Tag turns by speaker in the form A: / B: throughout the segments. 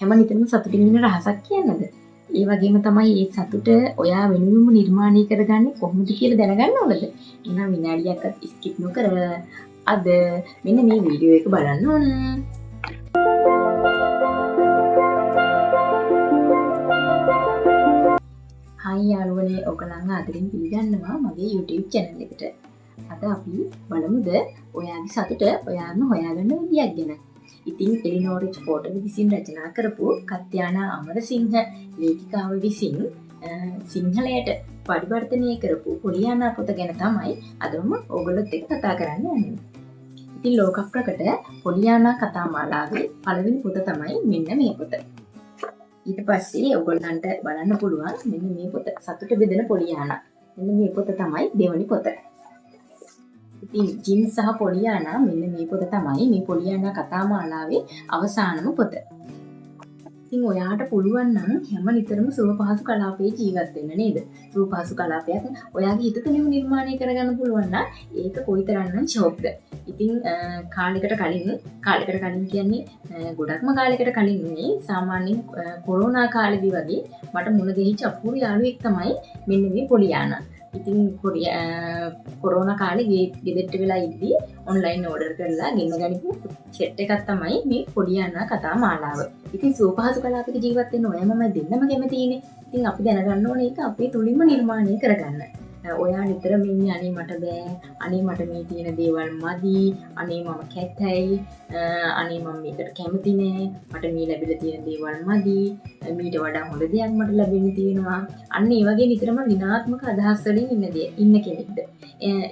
A: හැම නිතරම සතුටින් ඉන්න රහසක් කියන්නද? ඒ වගේම තමයි මේ සතුට ඔයා වෙනුවෙන්ම නිර්මාණය කරගන්නේ කොහොමද කියලා දැනගන්න ඕනද? එහෙනම් විනාඩියක්වත් ස්කිප් නොකර අද මෙන්න මේ වීඩියෝ එක බලන්න ඕන. හායි යාළුවනේ, ඔයගලන් අතරින් පිළිගන්නවා මගේ YouTube channel එකට. අද අපි බලමුද ඔයාගේ සතුට ඔයාම හොයාගන්න විදියක් ගැන. ඉතින් එලිනෝර් රිච් පෝටර් විසින් රචනා කරපු කත්යානා අමරසිංහ ලේඛිකාව විසින් සිංහලයට පරිවර්තනය කරපු පොලියානා පොත ගැන තමයි අදම ඔයගොල්ලොත් එක්ක කතා කරන්න යන්නේ. ඉතින් ලෝක ප්‍රකට පොලියානා කතා මාලාවේ පළවෙනි පොත තමයි මෙන්න මේ පොත. ඊට පස්සේ ඔයගොල්ලන්ට බලන්න පුළුවන් මෙන්න මේ පොත සතුට බෙදෙන පොලියානා. මෙන්න මේ පොත තමයි දෙවනි පොත. ඉතින් ජින් සහ පොලියානා මෙන්න මේ පොත තමයි මේ පොලියානා කතා මාලාවේ අවසානම පොත. ඉතින් ඔයාට පුළුවන් නම් හැම නිතරම සුව පහසු කලාපයේ ජීවත් වෙන්න නේද? සුව පහසු කලාපයක් ඔයාගේ හිත තුළින් නිර්මාණය කරගන්න පුළුවන් නම් ඒක කොයිතරම්නම් ෂෝක්ද. ඉතින් කාලයකට කලින් කියන්නේ ගොඩක්ම කාලයකට කලින් නේ සාමාන්‍යයෙන් කොරෝනා කාලෙදි වගේ මට මුණ ගැහිච්ච අපූර්ව යාළුවෙක් තමයි මෙන්න මේ පොලියානා. ඉතින් කොරෝනා කාලේ ගෙදරට වෙලා ඉද්දී ඔන්ලයින් ඕඩර් කරලා ගෙන්න ගනිපු සෙට් එකක් තමයි මේ පොලියානා කතා මාලාව. ඉතින් සුවපහසු කලාපයක ජීවත් වෙන්න ඔයාමම දෙන්නම කැමතිනේ. ඉතින් අපි දැනගන්න ඕනේ ඒක අපේ තුලින්ම නිර්මාණය කරගන්න. ඔයා නිතරම ඉන්නේ අනේ මට බෑ, අනේ මට මේ තියෙන දේවල් මදි, අනේ මම කැතයි, අනේ මම මේකට කැමති නෑ, මට මේ ලැබිලා තියෙන දේවල් මදි, මීට වඩා හොඳ දෙයක් මට ලැබෙන්න තියෙනවා. අන්න ඒ වගේ නිතරම විනාත්මක අදහස් වලින් ඉන්න කෙනෙක්ද.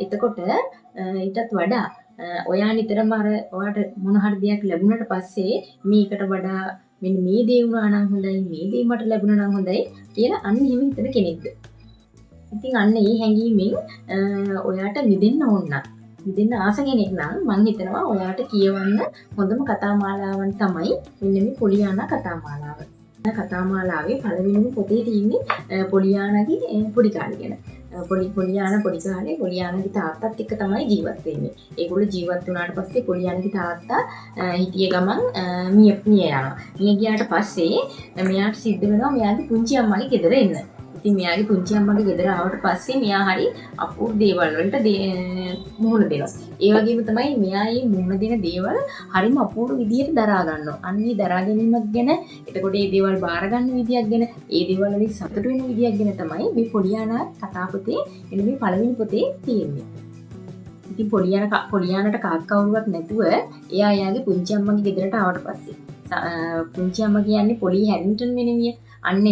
A: එතකොට ඊටත් වඩා ඔයා නිතරම ඔයාට මොන හරි දෙයක් ලැබුණට පස්සේ මේකට වඩා මෙන්න මේ දේ වුණා නම් හොඳයි, මේ දේ මට ලැබුණා නම් හොඳයි කියලා අන්න එහෙම හිතන කෙනෙක්ද. ඉතින් අන්න ඒ හැඟීමෙන් ඔයාට මිදෙන්න ඕන නම්, මිදෙන්න ආස කෙනෙක් නම් මම හිතනවා ඔයාට කියවන්න හොඳම කතා මාලාවන් තමයි මෙන්න මේ පොලියානා කතා මාලාව. කතා මාලාවේ පළවෙනිම පොතේ තියෙන්නේ පොලියානාගේ පොඩි කාලේ ගැන. පොලියානා පොඩි කාලේ පොලියානාගේ තාත්තත් එක්ක තමයි ජීවත් වෙන්නේ. ඒගොල්ලෝ ජීවත් වුණාට පස්සේ පොලියානාගේ තාත්තා හිටිය ගමන් මිය යනවා. මිය ගියාට පස්සේ මෙයාට සිද්ධ වෙනවා මෙයාගේ පුංචි අම්මගේ ගෙදර එන්න. ඉතින් මෙයාගේ පුංචි අම්මගේ ගෙදර ආවට පස්සේ මෙයා හරි අපූර්ව දේවල් වලට මුහුණ දෙනවා. ඒ වගේම තමයි මෙයා මේ මුහුණ දෙන දේවල් හරිම අපූර්ව විදියට දරා ගන්නවා. අන්න ඒ දරා ගැනීමක් ගැන, එතකොට මේ දේවල් බාර ගන්න විදියක් ගැන, ඒ දේවල් වලින් සතුට වෙන විදියක් ගැන තමයි මේ පොලියානා කතා පොතේ එන මේ පළවෙනි පොතේ තියෙන්නේ. ඉතින් පොලියානට කාක් කවුරුවත් නැතුව එයා එයාගේ පුංචි අම්මගේ ගෙදරට ආවට පස්සේ පුංචි අම්මා කියන්නේ පොලි හැරින්ටන් වෙනවිය. අන්න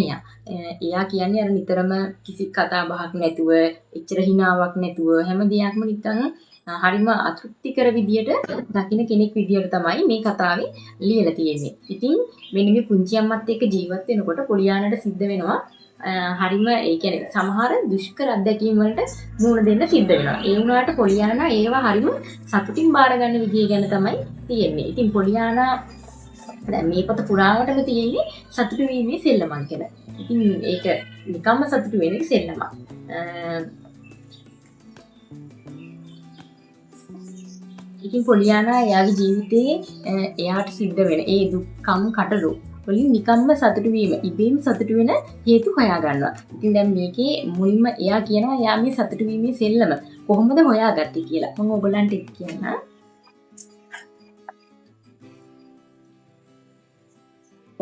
A: එයා කියන්නේ අර නිතරම කිසි කතා බහක් නැතුව, එච්චර හිනාවක් නැතුව, හැම දෙයක්ම නිකන් හරිම අතෘප්තිකර විදියට දකින්න කෙනෙක් විදියට තමයි මේ කතාවේ ලියලා තියෙන්නේ. ඉතින් මෙන්න මේ පුංචි අම්මත් එක්ක ජීවත් වෙනකොට පොලියානට සිද්ධ වෙනවා හරිම ඒ කියන්නේ සමහර දුෂ්කර අත්දැකීම් වලට මුහුණ දෙන්න සිද්ධ වෙනවා. ඒ වුණාට පොලියානා ඒවා හරිම සතුටින් බාර ගන්න විදිය ගැන තමයි තියෙන්නේ. ඉතින් පොලියානා දැන් මේ පොත පුරාවටම තියෙන්නේ සතුටු වීමේ සෙල්ලමක් කියලා. ඉතින් ඒක නිකම්ම සතුටු වෙන සෙල්ලමක්. ඉතින් පොලියානා එයාගේ ජීවිතේ එයාට සිද්ධ වෙන ඒ දුක්ඛම් කටළු වලින් නිකම්ම සතුටු වීම, ඉබේම සතුටු වෙන හේතු හොයා ගන්නවා. ඉතින් දැන් මේකේ මුලින්ම එයා කියනවා එයා මේ සතුටු වීමේ සෙල්ලම කොහොමද හොයාගත්තේ කියලා. මම ඔයගලන්ට කියන්නම්.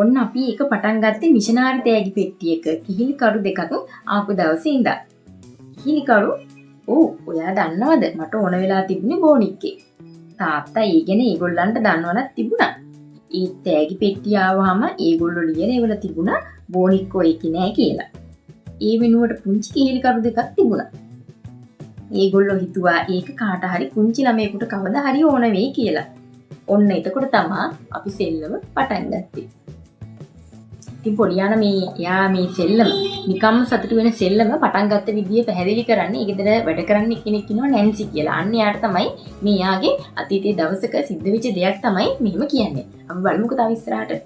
A: ඔන්න අපි එක පටන් ගත්තේ මිෂනාරි තෑගි පෙට්ටියක කිහිලි කරු දෙකක් ආපු දවසේ ඉඳන්. කිහිලි කරු ඔයා දන්නවද මට ඕන වෙලා තිබුණේ බෝනික්කේ. තාත්තා ඒ ගැන ඒගොල්ලන්ට දන්නවලත් තිබුණා. ඒ තෑගි පෙට්ටිය ආවම ඒගොල්ලෝ ලියලා ඒවල තිබුණා බෝනික්කෝ ඒකේ නෑ කියලා. ඒ වෙනුවට පුංචි කිහිලි කරු දෙකක් තිබුණා. ඒගොල්ලෝ හිතුවා ඒක කාට හරි පුංචි ළමයෙකුට කවදා හරි ඕන වෙයි කියලා. ඔන්න එතකොට තමයි අපි සෙල්ලම පටන් ගත්තේ. ඉතින් පොලියානා එයා මේ සෙල්ලම නිකම්ම සතුටු වෙන සෙල්ලම පටන් ගත්ත විදිය පැහැදිලි කරන්නේ ඒ ගෙදර වැඩ කරන්න කෙනෙක් ඉන්නවා නැන්සි කියලා. අන්න එයාට තමයි මේ යාගේ අතීතයේ දවසක සිද්ධ වෙච්ච දෙයක් තමයි මෙහෙම කියන්නේ. අපි බලමුකෝ තව ඉස්සරහට.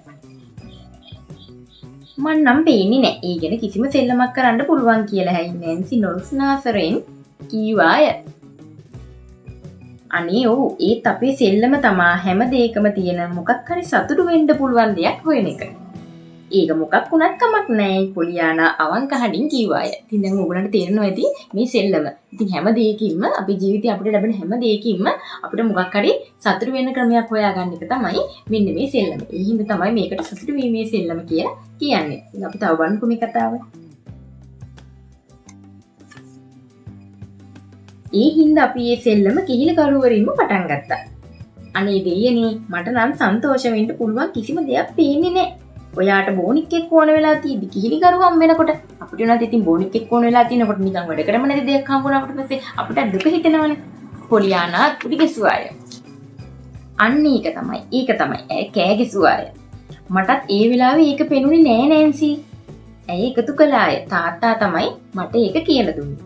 A: මන් නම් පේන්නේ නැහැ. ඒ ගැන කිසිම සෙල්ලමක් කරන්න පුළුවන් කියලා හැයි නැන්සි නොස්නාසරෙන් කීවාය. අනේ ඒත් අපේ සෙල්ලම තමා හැම දෙයකම තියෙන මොකක් හරි සතුටු වෙන්න පුළුවන් දෙයක් හොයන එක. ඒක මොකක් වුණත් කමක් නැහැ. පොලියානා අවංක හඩින් කිව්වාය. ඉතින් දැන් ඕගලන්ට තේරෙනවා ඇති මේ සෙල්ලම. ඉතින් හැම දෙයකින්ම අපේ ජීවිතේ අපිට ලැබෙන හැම දෙයකින්ම අපිට මොකක් හරි සතුටු වෙන්න ක්‍රමයක් හොයාගන්න එක තමයි මෙන්න මේ සෙල්ලම. ඒ හින්දා තමයි මේකට සතුටු වීමේ සෙල්ලම කියලා කියන්නේ. ඉතින් අපි තව බලමුකෝ මේ කතාව. ඒ හින්දා අපි මේ සෙල්ලම කිහිල කරුවරින්ම පටන් ගත්තා. අනේ දෙයනේ මට නම් සන්තෝෂ වෙන්න පුළුවන් කිසිම දෙයක් පේන්නේ නැහැ. ඔයාට බෝනික්ෙක් ඕන වෙලා තියෙදි කිහිලිකරු හම් වෙනකොට අපිට උනත් ඉතින් බෝනික්ෙක් ඕන වෙලා තියෙනකොට නිකන් වැඩකරම නැති දෙයක් හම්බුනාට පස්සේ අපිට දුක හිතෙනවනේ. පොලියානා උඩි ගැසුවාය. අන්න ඒක තමයි. ඇය කෑ ගැසුවාය. මටත් ඒ වෙලාවේ ඒක පෙනුනේ නෑ නෑන්සි. ඇය එකතු කළාය. තාත්තා තමයි මට ඒක කියලා දුන්නේ.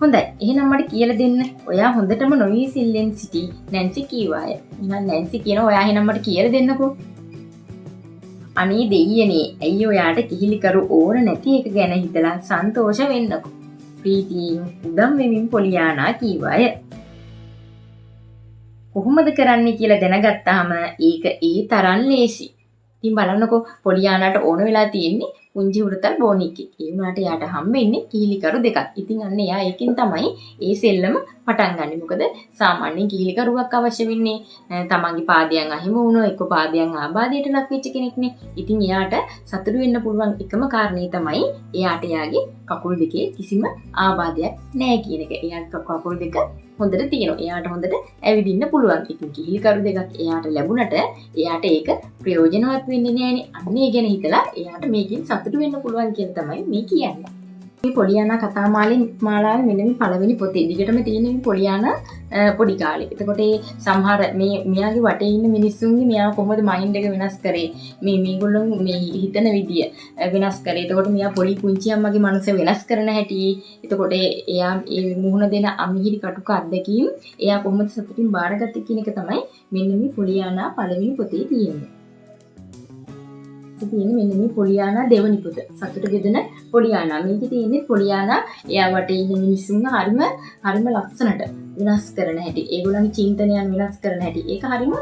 A: හොඳයි. එහෙනම් මට කියලා දෙන්න. ඔයා හොඳටම නොවිසිල්ලෙන් සිටි නැන්සි කීවාය. එහෙනම් නැන්සි කියනවා ඔයා එහෙනම් මට කියලා දෙන්නකෝ. අනේ දෙයියනේ ඇයි ඔයාට කිහිලිකරු ඕන නැති එක ගැන හිතලා සන්තෝෂ වෙන්නකෝ. ප්‍රීතියෙන් උදම් වෙමින් පොලියානා කීවාය. කොහොමද කරන්නේ කියලා දැනගත්තාම ඒක ඒ තරම් ලේසි. ඉතින් බලන්නකෝ පොලියානාට ඕන වෙලා තියෙන්නේ පුංචි උඩතල් බෝනික්කෙක්. ඒ වුණාට යාට හම්බෙන්නේ කිහිලිකරු දෙකක්. ඉතින් අන්න එයා ඒකෙන් තමයි ඒ සෙල්ලම පටන් ගන්නෙ. මොකද සාමාන්‍යයෙන් කිහිලිකරුවක් අවශ්‍ය වෙන්නේ තමන්ගේ පාදයන් අහිමි වුණොත් එක්ක පාදයන් ආබාධයට ලක් වෙච්ච කෙනෙක්නේ. ඉතින් එයාට සතුටු වෙන්න පුළුවන් එකම කාරණේ තමයි එයාට එයාගේ කකුල් දෙකේ කිසිම ආබාධයක් නැහැ කියන එක. එයාට කකුල් දෙක හොඳට තියෙනවා. එයාට හොඳට ඇවිදින්න පුළුවන්. ඉතින් කිහිලිකරු දෙකක් එයාට ලැබුණට එයාට ඒක ප්‍රයෝජනවත් වෙන්නේ නැහනේ. අන්න ඒ ගැන හිතලා එයාට මේකෙන් සතුටු වෙන්න පුළුවන් කියලා තමයි මේ කියන්නේ. මේ පොලියානා කතා මාලාවේ මෙන්න මේ පළවෙනි පොතේ දිගටම තියෙන මේ පොලියානා පොඩි කාලේ. එතකොට ඒ සමහර මේ මෙයාගේ වටේ ඉන්න මිනිස්සුන්ගේ මෙයා කොහොමද මයින්ඩ් එක වෙනස් කරේ? මේගොල්ලෝ මේ හිතන විදිය වෙනස් කරේ. එතකොට මෙයා පොඩි පුංචි අම්මගේ මනස වෙනස් කරන හැටි. එතකොට එයා ඒ මුහුණ දෙන අමිහිරි කටුක අත්දැකීම් එයා කොහොමද සතුටින් බාරගත්තේ කියන එක තමයි මෙන්න මේ පොලියානා පළවෙනි පොතේ තියෙන්නේ. තියෙන්නේ මෙන්න මේ පොලියානා දෙවනි පොත. සතුට බෙදෙන පොලියානා. මේකේ තියෙන්නේ පොලියානා එයා වටේ ඉන්න මිනිස්සුන්ව හරිම ලස්සනට විනාශ කරන හැටි. ඒගොල්ලන්ගේ චින්තනයන් විනාශ කරන හැටි. ඒක හරිම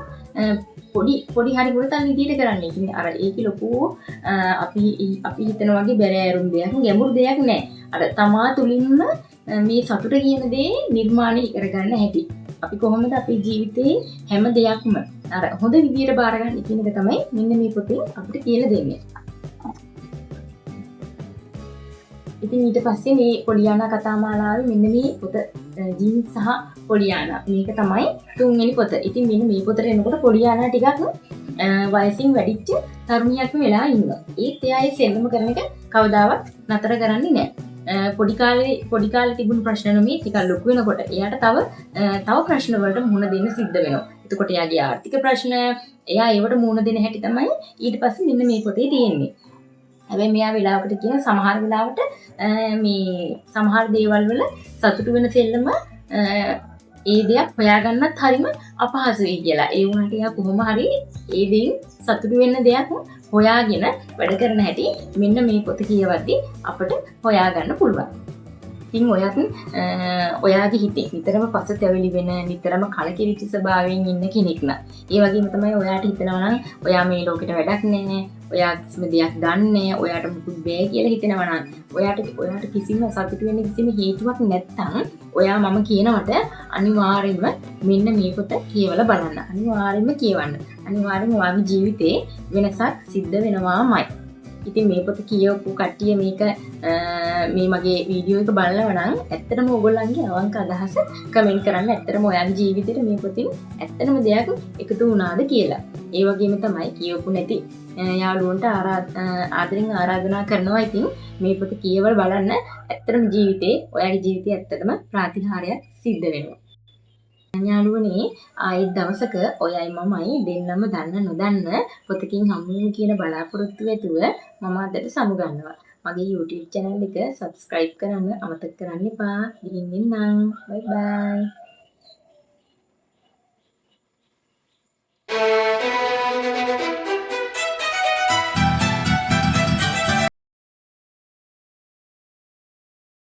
A: පොඩි හරි ගොඩතල් විදියට කරන්නේ. ඉතින් අර ඒකේ ලොකු අපි හිතන වගේ බැරෑරුම් දෙයක් ගැඹුරු දෙයක් නෑ. අර තමා තුලින්ම මේ සතුට කියන දේ නිර්මාණය කරගන්න හැටි. අපි කොහොමද අපේ ජීවිතේ හැම දෙයක්ම අර හොඳ විදියට බාරගන්න කියන එක තමයි මෙන්න මේ පොතේ අපිට කියලා දෙන්නේ. ඉතින් ඊට පස්සේ මේ පොලියානා කතා මාලාවේ මෙන්න මේ පොත ජීන් සහ පොලියානා මේක තමයි තුන්වෙනි පොත. ඉතින් මෙන්න මේ පොතට එනකොට පොලියානා ටිකක් වයසින් වැඩිච්ච තරුණියක් වෙලා ඉන්නවා. ඒත් එයා ඒ සෙල්ලම කරන එක කවදාවත් නතර කරන්නේ නැහැ. පොඩි කාලේ තිබුණු ප්‍රශ්න නෙමෙයි ටිකක් ලොකු වෙනකොට එයාට තව ප්‍රශ්න වලට මුහුණ දෙන්න සිද්ධ වෙනවා. එතකොට එයාගේ ආර්ථික ප්‍රශ්න එයා ඒවට මුහුණ දෙන හැටි තමයි ඊට පස්සේ මෙන්න මේ පොතේ තියෙන්නේ. හැබැයි මෙයා වෙලාවකට කියන සමහර වෙලාවට මේ සමහර දේවල් වල සතුටු වෙන සෙල්ලම ඒ දෙයක් හොයාගන්නත් හරිම අපහසුයි කියලා. ඒ වුණාට එයා කොහොම හරි ඒ දෙයින් සතුටු වෙන්න දෙයක් හොයාගෙන වැඩ කරන හැටි මෙන්න මේ පොත කියවද්දි අපට හොයාගන්න පුළුවන්. ඉතින් ඔයාගේ හිතේ නිතරම පසුතැවිලි වෙන නිතරම කලකිරිච්ච ස්වභාවයෙන් ඉන්න කෙනෙක් නම් ඒ වගේම තමයි ඔයාට හිතනවා නම් ඔයා මේ ලෝකෙට වැඩක් නැහැ, ඔයා කිසිම දෙයක් දන්නේ නැහැ, ඔයාට මුකුත් බෑ කියලා හිතනවා නම් ඔයාට කිසිම සතුටු වෙන්න කිසිම හේතුවක් නැත්තම් ඔයා මම කියනවට අනිවාර්යයෙන්ම මෙන්න මේ පොත කියවලා බලන්න. අනිවාර්යයෙන්ම කියවන්න. අනිවාර්යෙන් ඔයාගේ ජීවිතේ වෙනසක් සිද්ධ වෙනවාමයි. ඉතින් මේ පොත කියවපු කට්ටිය මේ මගේ වීඩියෝ එක බලනවා නම් ඇත්තටම ඔයගොල්ලන්ගේ අවංක අදහස කමෙන්ට් කරන්න. ඇත්තටම ඔයාගේ ජීවිතේට මේ පොතින් ඇත්තටම දෙයක් එකතු වුණාද කියලා. ඒ වගේම තමයි කියවපු නැති යාළුවන්ට ආදරෙන් ආරාධනා කරනවා. ඉතින් මේ පොත කියවලා බලන්න. ඇත්තටම ඔයාගේ ජීවිතේ ඇත්තටම ප්‍රාතිහාර්යයක් සිද්ධ වෙනවා. යාළුවනේ ආයෙත් දවසක ඔයයි මමයි දෙන්නම දන්න නොදන්න පොතකින් හම්බුනේ කියන බලාපොරොත්තු ඇතුව මම අදට සමුගන්නවා. මගේ YouTube channel එක subscribe කරන්න අමතක කරන්න එපා. ගිහින් ඉන්නම්. bye bye.